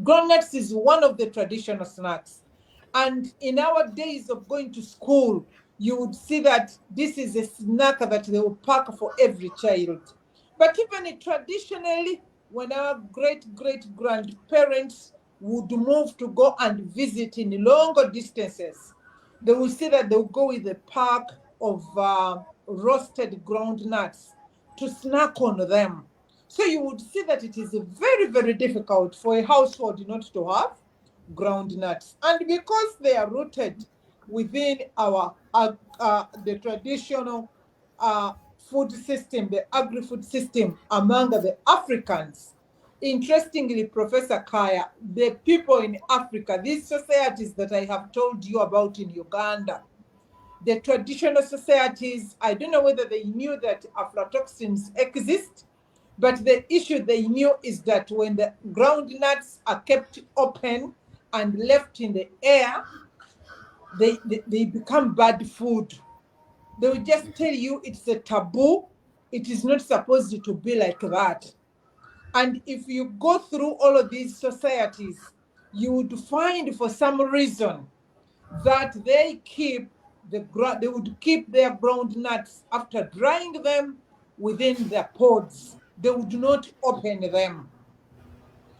Groundnuts is one of the traditional snacks. And in our days of going to school, you would see that this is a snack that they will pack for every child. But even traditionally, when our great-great-grandparents would move to go and visit in longer distances, they will see that they will go with a pack of roasted groundnuts to snack on them. So you would see that it is very, very difficult for a household not to have groundnuts. And because they are rooted within our the traditional food system, the agri-food system among the Africans. Interestingly, Professor Kaya, the people in Africa, these societies that I have told you about in Uganda, the traditional societies, I don't know whether they knew that aflatoxins exist, but the issue they knew is that when the groundnuts are kept open and left in the air, they become bad food. They will just tell you it's a taboo. It is not supposed to be like that. And if you go through all of these societies, you would find for some reason that they would keep their groundnuts after drying them within their pods. They would not open them.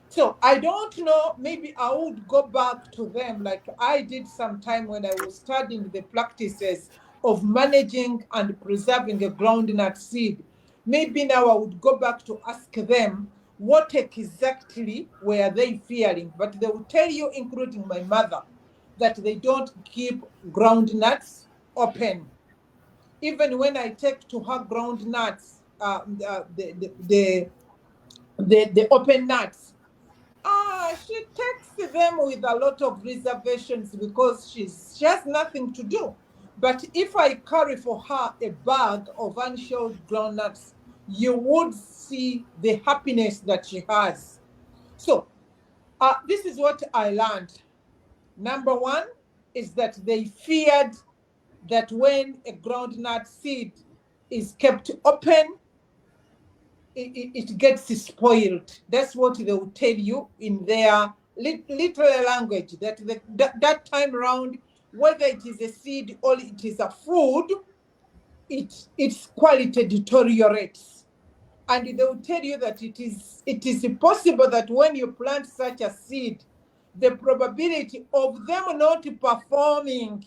So I don't know, maybe I would go back to them like I did sometime when I was studying the practices of managing and preserving a groundnut seed. Maybe now I would go back to ask them what exactly were they fearing. But they will tell you, including my mother, that they don't keep groundnuts open. Even when I take to her groundnuts, the open nuts, she takes them with a lot of reservations because she has nothing to do. But if I carry for her a bag of unshelled groundnuts, you would see the happiness that she has. So this is what I learned. Number one is that they feared that when a groundnut seed is kept open, it gets spoiled. That's what they will tell you in their literal language, that that time around, whether it is a seed or it is a food, its quality deteriorates. And they will tell you that it is possible that when you plant such a seed, the probability of them not performing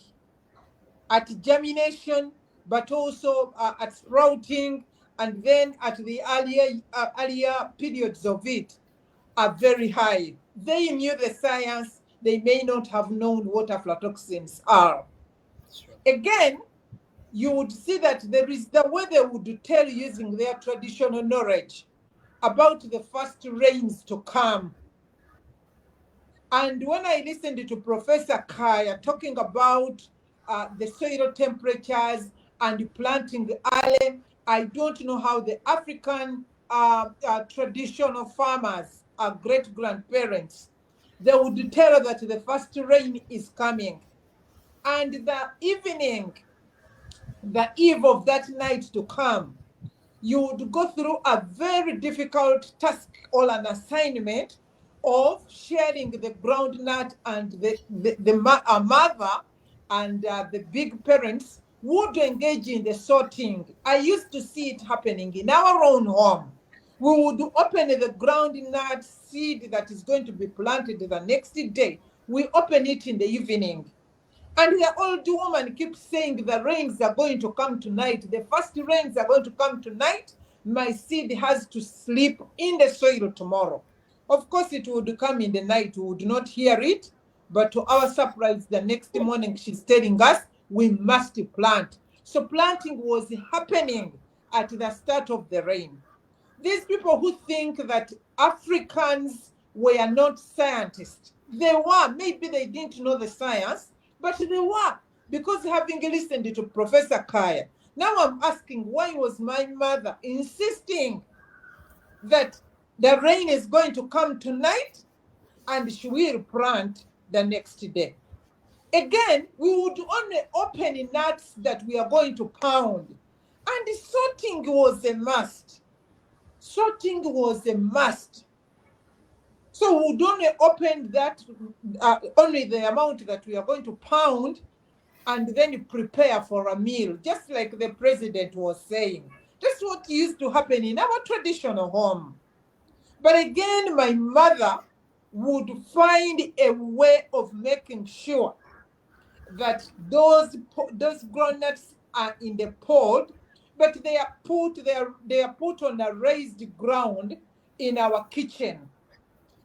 at germination, but also at sprouting, and then at the earlier periods of it are very high. They knew the science, they may not have known what aflatoxins are. Sure. Again, you would see that there is the way they would tell using their traditional knowledge about the first rains to come. And when I listened to Professor Kaya talking about the soil temperatures and planting early, I don't know how the African traditional farmers, great grandparents, they would tell that the first rain is coming. And the evening, the eve of that night to come, you would go through a very difficult task or an assignment of sharing the groundnut, and a mother and the big parents would engage in the sorting. I used to see it happening in our own home. We would open the groundnut seed that is going to be planted the next day. We open it in the evening. And the old woman keeps saying the rains are going to come tonight. The first rains are going to come tonight. My seed has to sleep in the soil tomorrow. Of course, it would come in the night. We would not hear it. But to our surprise, the next morning, she's telling us we must plant. So planting was happening at the start of the rain. These people who think that Africans were not scientists, they were. Maybe they didn't know the science, but they were, because having listened to Professor Kaya, now I'm asking, why was my mother insisting that the rain is going to come tonight and she will plant the next day? Again, we would only open nuts that we are going to pound. And sorting was a must. Sorting was a must. So we would only open that, only the amount that we are going to pound, and then prepare for a meal, just like the president was saying. That's what used to happen in our traditional home. But again, my mother would find a way of making sure that those groundnuts are in the pod, but they are put on a raised ground in our kitchen.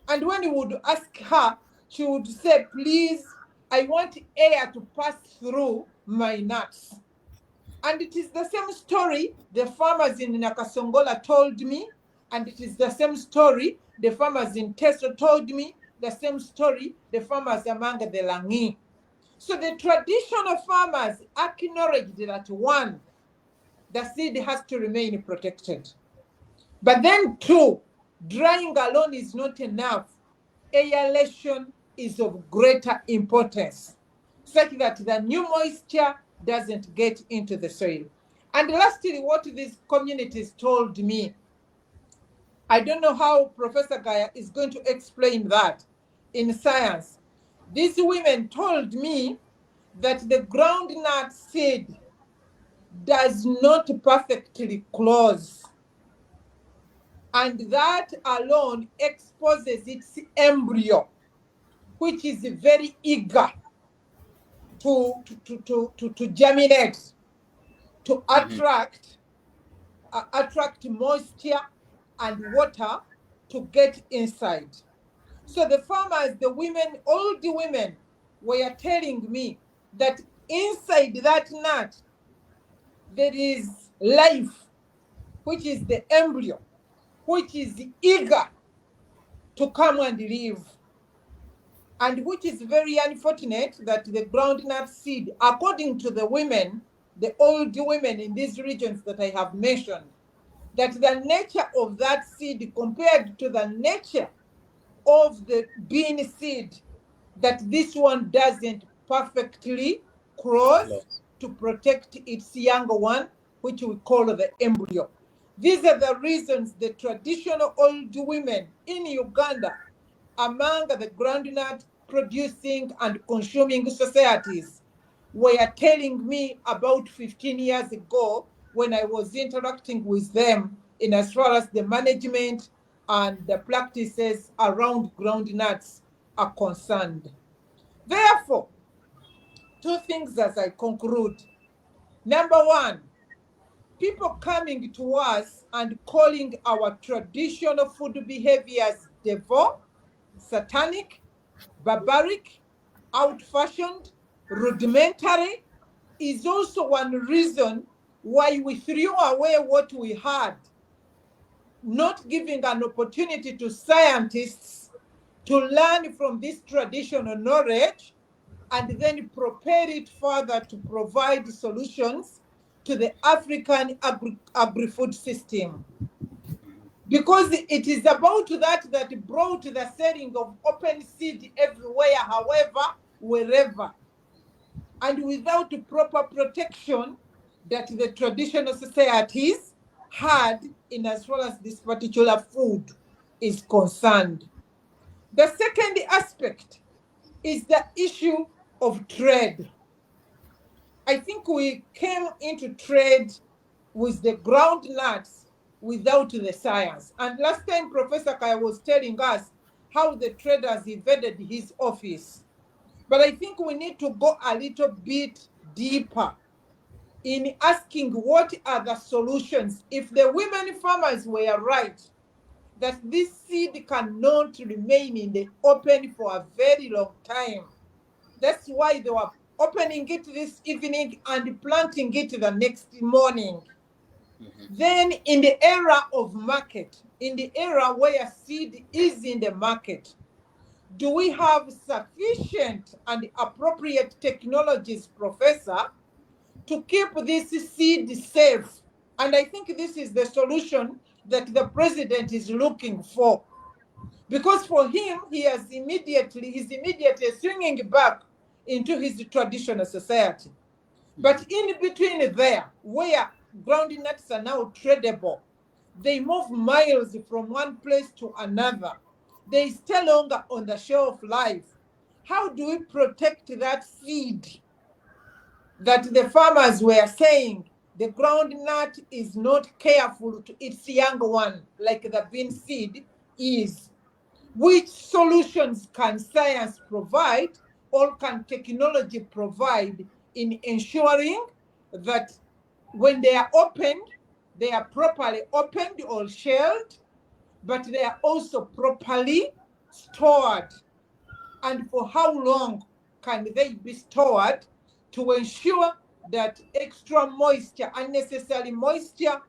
And when you would ask her, she would say, please, I want air to pass through my nuts. And it is the same story the farmers in Nakasongola told me, and it is the same story the farmers in Teso told me, the same story the farmers among the Langi. So the traditional farmers acknowledged that, one, the seed has to remain protected. But then two, drying alone is not enough. Aeration is of greater importance, such that the new moisture doesn't get into the soil. And lastly, what these communities told me, I don't know how Professor Gaya is going to explain that in science. These women told me that the groundnut seed does not perfectly close, and that alone exposes its embryo, which is very eager to germinate, to attract moisture and water to get inside. So the farmers, the women, all the women were telling me that inside that nut, there is life, which is the embryo, which is eager to come and live. And which is very unfortunate that the groundnut seed, according to the women, the old women in these regions that I have mentioned, that the nature of that seed compared to the nature of the bean seed, that this one doesn't perfectly cross to protect its younger one, which we call the embryo. These are the reasons the traditional old women in Uganda, among the groundnut producing and consuming societies, were telling me about 15 years ago when I was interacting with them in as far as the management and the practices around groundnuts are concerned. Therefore, two things as I conclude. Number one, people coming to us and calling our traditional food behaviors devil, satanic, barbaric, out-fashioned, rudimentary is also one reason why we threw away what we had, not giving an opportunity to scientists to learn from this traditional knowledge and then prepare it further to provide solutions to the African agri-food system. Because it is about that brought the selling of open seed everywhere, however, wherever, and without proper protection that the traditional societies had in as far as this particular food is concerned. The second aspect is the issue of trade. I think we came into trade with the groundnuts without the science. And last time, Professor Kaya was telling us how the traders invaded his office. But I think we need to go a little bit deeper in asking what are the solutions. If the women farmers were right, that this seed cannot remain in the open for a very long time. That's why they were opening it this evening and planting it the next morning. Then in the era of market, in the era where seed is in the market, do we have sufficient and appropriate technologies, Professor, to keep this seed safe? And I think this is the solution that the president is looking for. Because for him, he's immediately swinging back into his traditional society. But in between there, where groundnuts are now tradable, they move miles from one place to another. They stay longer on the shelf life. How do we protect that seed that the farmers were saying the groundnut is not careful to its young one like the bean seed is? Which solutions can science provide or can technology provide in ensuring that when they are opened, they are properly opened or shelled, but they are also properly stored? And for how long can they be stored to ensure that extra moisture, unnecessary moisture,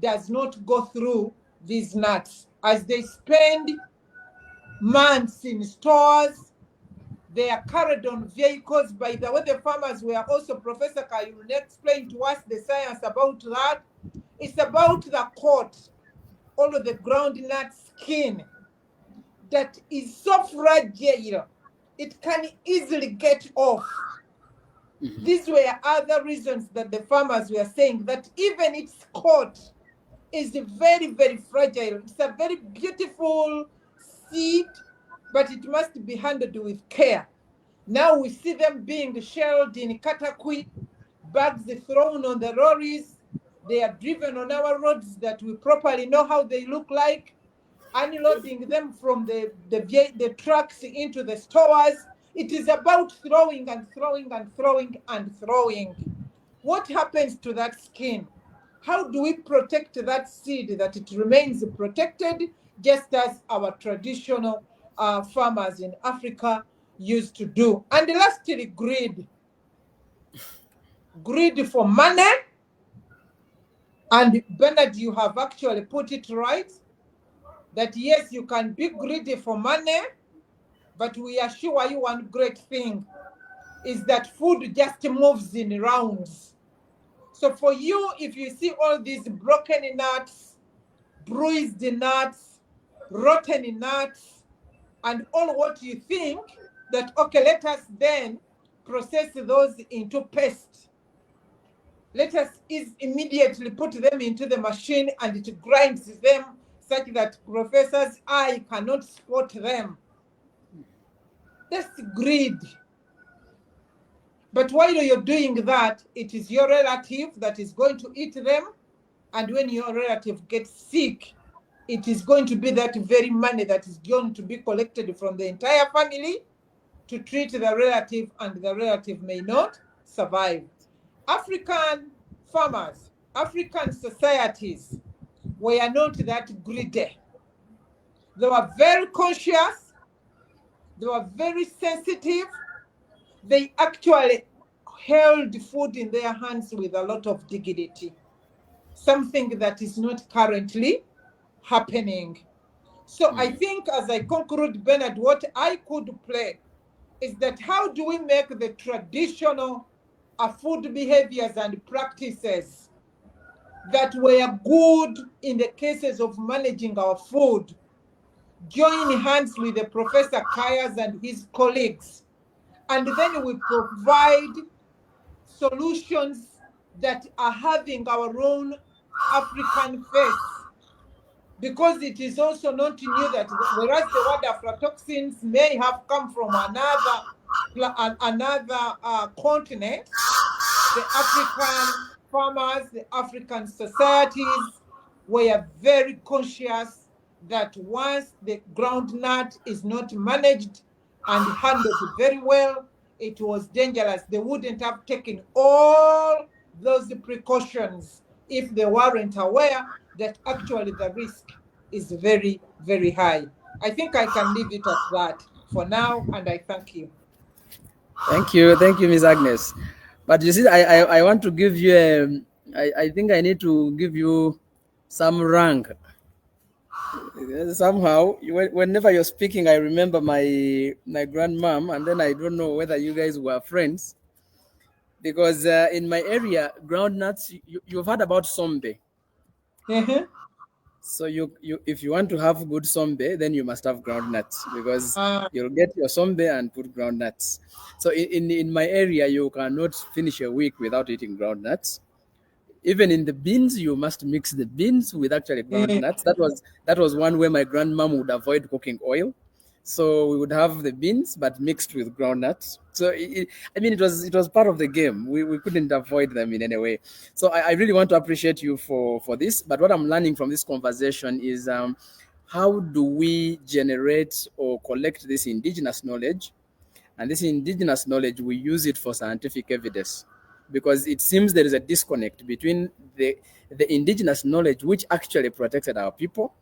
does not go through these nuts as they spend months in stores? They are carried on vehicles. By the way, the farmers were also, Professor Kayu will explain to us the science about that. It's about the coat, all of the groundnut skin that is so fragile, it can easily get off. These were other reasons that the farmers were saying that even its coat is very, very fragile. It's a very beautiful seed, but it must be handled with care. Now we see them being shelled in Katakwi, bags thrown on the lorries. They are driven on our roads that we properly know how they look like, unloading them from the trucks into the stores. It is about throwing and throwing and throwing and throwing. What happens to that skin? How do we protect that seed that it remains protected, just as our traditional farmers in Africa used to do? And lastly, greed. Greed for money. And Bernard, you have actually put it right, that yes, you can be greedy for money, but we assure you one great thing is that food just moves in rounds. So for you, if you see all these broken nuts, bruised nuts, rotten nuts, and all what you think that, okay, let us then process those into paste. Let us immediately put them into the machine and it grinds them such that professor's eye cannot spot them. That's greed. But while you're doing that, it is your relative that is going to eat them. And when your relative gets sick, it is going to be that very money that is going to be collected from the entire family to treat the relative, and the relative may not survive. African farmers, African societies were not that greedy. They were very conscious. They were very sensitive. They actually held food in their hands with a lot of dignity, something that is not currently happening. So I think, as I conclude, Bernard, what I could play is that how do we make the traditional food behaviors and practices that were good in the cases of managing our food join hands with the Professor Kayas and his colleagues, and then we provide solutions that are having our own African face. Because it is also not new that whereas the word aflatoxins may have come from another continent, the African farmers, the African societies were very conscious that once the groundnut is not managed and handled very well, it was dangerous. They wouldn't have taken all those precautions if they weren't aware that actually the risk is very, very high. I think I can leave it at that for now, and I thank you. Thank you, Ms. Agnes. But you see, I want to give you I think I need to give you some rank. Somehow, whenever you're speaking, I remember my grandmom, and then I don't know whether you guys were friends, because in my area, groundnuts, you've heard about sombe. So you if you want to have good sombe, then you must have groundnuts, because you'll get your sombe and put groundnuts. So in my area, you cannot finish a week without eating groundnuts. Even in the beans, you must mix the beans with actually groundnuts. That was one way my grandmom would avoid cooking oil. So we would have the beans, but mixed with groundnuts. So it was part of the game. We couldn't avoid them in any way. So I really want to appreciate you for this. But what I'm learning from this conversation is how do we generate or collect this indigenous knowledge? And this indigenous knowledge, we use it for scientific evidence, because it seems there is a disconnect between the indigenous knowledge, which actually protected our people,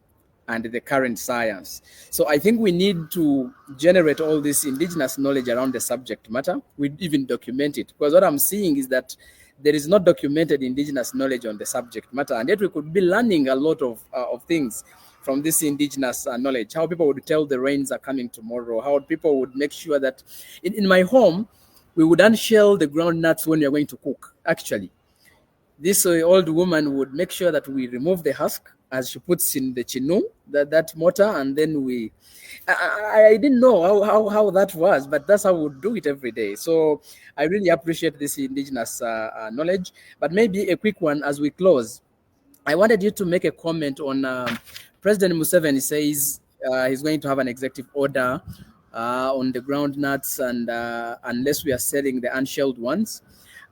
and the current science. So I think we need to generate all this indigenous knowledge around the subject matter. We even document it, because what I'm seeing is that there is not documented indigenous knowledge on the subject matter, and yet we could be learning a lot of things from this indigenous knowledge. How people would tell the rains are coming tomorrow, how people would make sure that in my home, we would unshell the groundnuts when you're going to cook. Actually, this old woman would make sure that we remove the husk as she puts in the chinu, that mortar, and then I didn't know how that was, but that's how we would do it every day. So I really appreciate this indigenous knowledge. But maybe a quick one as we close. I wanted you to make a comment on President Museveni says he's going to have an executive order on the groundnuts, and unless we are selling the unshelled ones.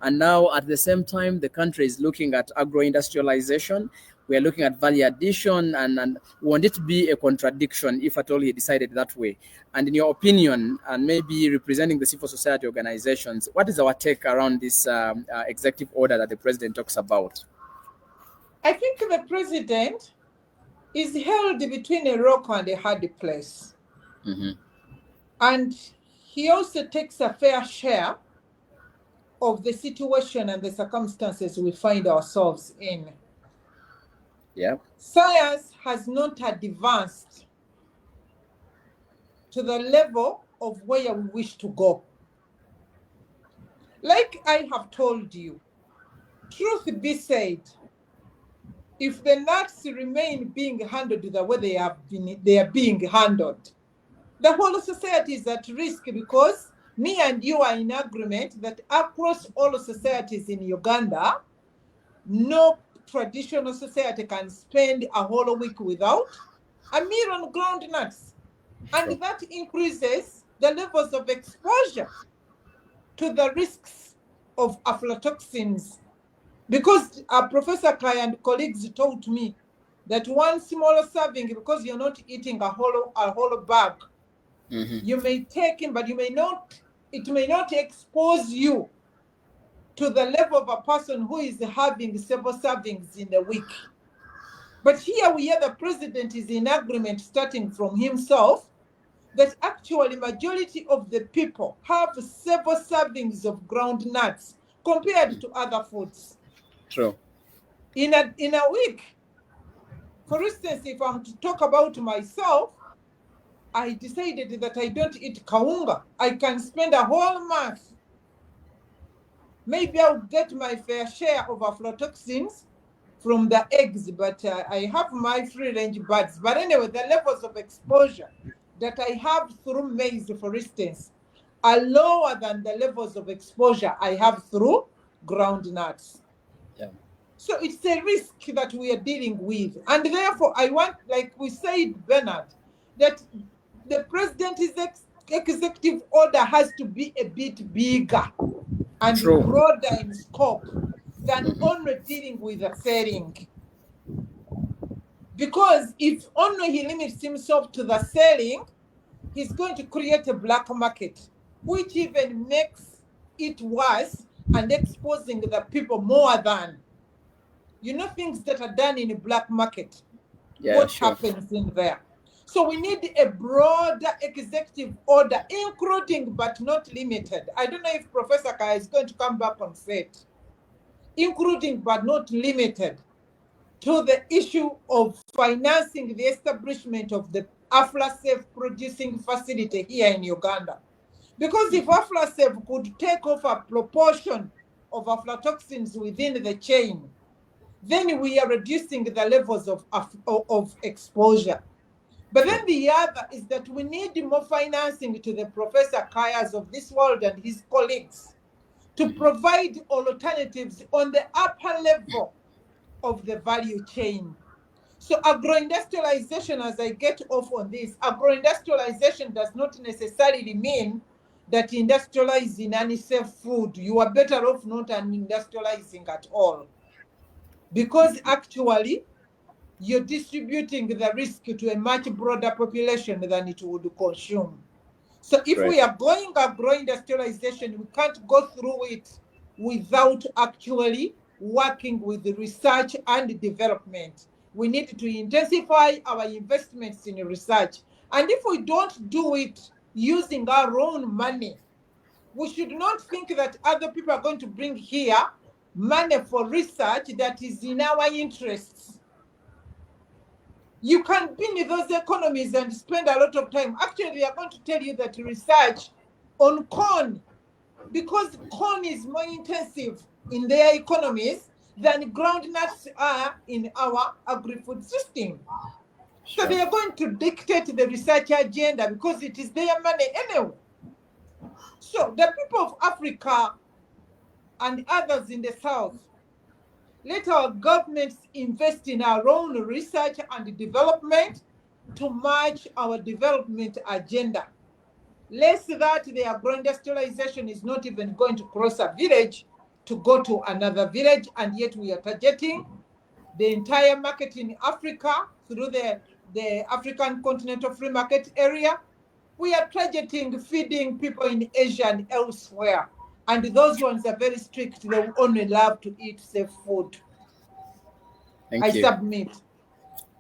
And now at the same time, the country is looking at agro-industrialization. We are looking at value addition, and we want it to be a contradiction if at all he decided that way. And in your opinion, and maybe representing the civil society organizations, what is our take around this executive order that the president talks about? I think the president is held between a rock and a hard place. And he also takes a fair share of the situation and the circumstances we find ourselves in. Yeah. Science has not advanced to the level of where we wish to go. Like I have told you, truth be said, if the nuts remain being handled the way they are being handled, the whole society is at risk, because me and you are in agreement that across all societies in Uganda, no traditional society can spend a whole week without a meal on groundnuts. And Sure. that increases the levels of exposure to the risks of aflatoxins. Because Professor Kai and colleagues told me that one small serving, because you're not eating a whole bag, you may take in, but it may not expose you to the level of a person who is having several servings in a week. But here we hear the president is in agreement, starting from himself, that actually majority of the people have several servings of ground nuts compared to other foods True. in a week. For instance, if I'm to talk about myself, I decided that I don't eat kaunga. I can spend a whole month. Maybe I'll get my fair share of aflatoxins from the eggs, but I have my free range birds. But anyway, the levels of exposure that I have through maize, for instance, are lower than the levels of exposure I have through groundnuts. Yeah. So it's a risk that we are dealing with. And therefore, I want, like we said, Bernard, that the president's executive order has to be a bit bigger and True. broader in scope than only dealing with the selling. Because if only he limits himself to the selling, he's going to create a black market, which even makes it worse and exposing the people more than, things that are done in a black market. Yeah, What sure. happens in there? So we need a broader executive order, including but not limited. I don't know if Professor Kai is going to come back on set. Including but not limited to the issue of financing the establishment of the AflaSafe producing facility here in Uganda. Because if AflaSafe could take off a proportion of aflatoxins within the chain, then we are reducing the levels of exposure. But then the other is that we need more financing to the Professor Kayas of this world and his colleagues to provide alternatives on the upper level of the value chain. So agroindustrialization, as I get off on this, agroindustrialization does not necessarily mean that industrializing unsafe food. You are better off not industrializing at all. Because actually, you're distributing the risk to a much broader population than it would consume. So if we are going agroindustrialization, we can't go through it without actually working with the research and development. We need to intensify our investments in research. And if we don't do it using our own money, we should not think that other people are going to bring here money for research that is in our interests. You can be in those economies and spend a lot of time. Actually, they are going to tell you that research on corn, because corn is more intensive in their economies than groundnuts are in our agri-food system. Sure. So they are going to dictate the research agenda because it is their money anyway. So the people of Africa and others in the South, let our governments invest in our own research and development to match our development agenda. Less that the agroindustrialization is not even going to cross a village to go to another village, and yet we are targeting the entire market in Africa through the African Continental Free Market Area. We are targeting feeding people in Asia and elsewhere. And those ones are very strict. They only love to eat safe food. Thank you. Submit.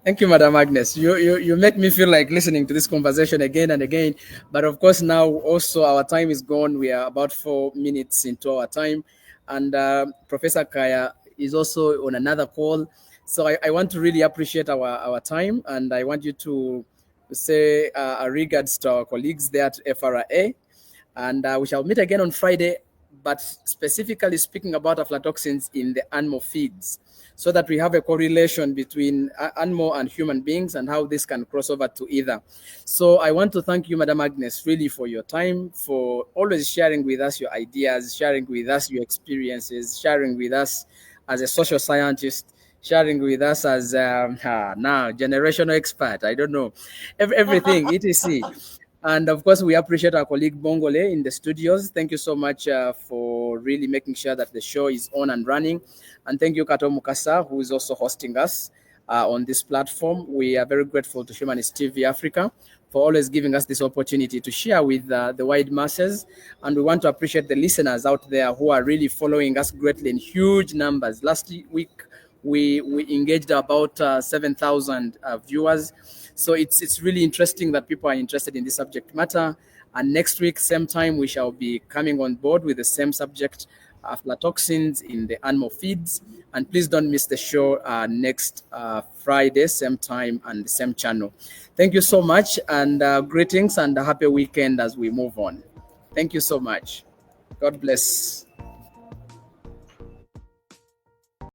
Thank you, Madam Agnes. You make me feel like listening to this conversation again and again. But of course, now also our time is gone. We are about 4 minutes into our time. And Professor Kaya is also on another call. So I want to really appreciate our time. And I want you to say a regards to our colleagues there at FRA. And we shall meet again on Friday. but specifically speaking about aflatoxins in the animal feeds, so that we have a correlation between animal and human beings and how this can cross over to either. So I want to thank you, Madam Agnes, really for your time, for always sharing with us your ideas, sharing with us your experiences, sharing with us as a social scientist, sharing with us as now generational expert. I don't know, everything, etc. And of course, we appreciate our colleague Bongole in the studios. Thank you so much for really making sure that the show is on and running. And thank you, Kato Mukasa, who is also hosting us on this platform. We are very grateful to Humanist TV Africa for always giving us this opportunity to share with the wide masses. And we want to appreciate the listeners out there who are really following us greatly in huge numbers. Last week, we engaged about 7,000 viewers. So it's really interesting that people are interested in this subject matter. And next week, same time, we shall be coming on board with the same subject, aflatoxins in the animal feeds. And please don't miss the show next Friday, same time and the same channel. Thank you so much, and greetings and a happy weekend as we move on. Thank you so much. God bless.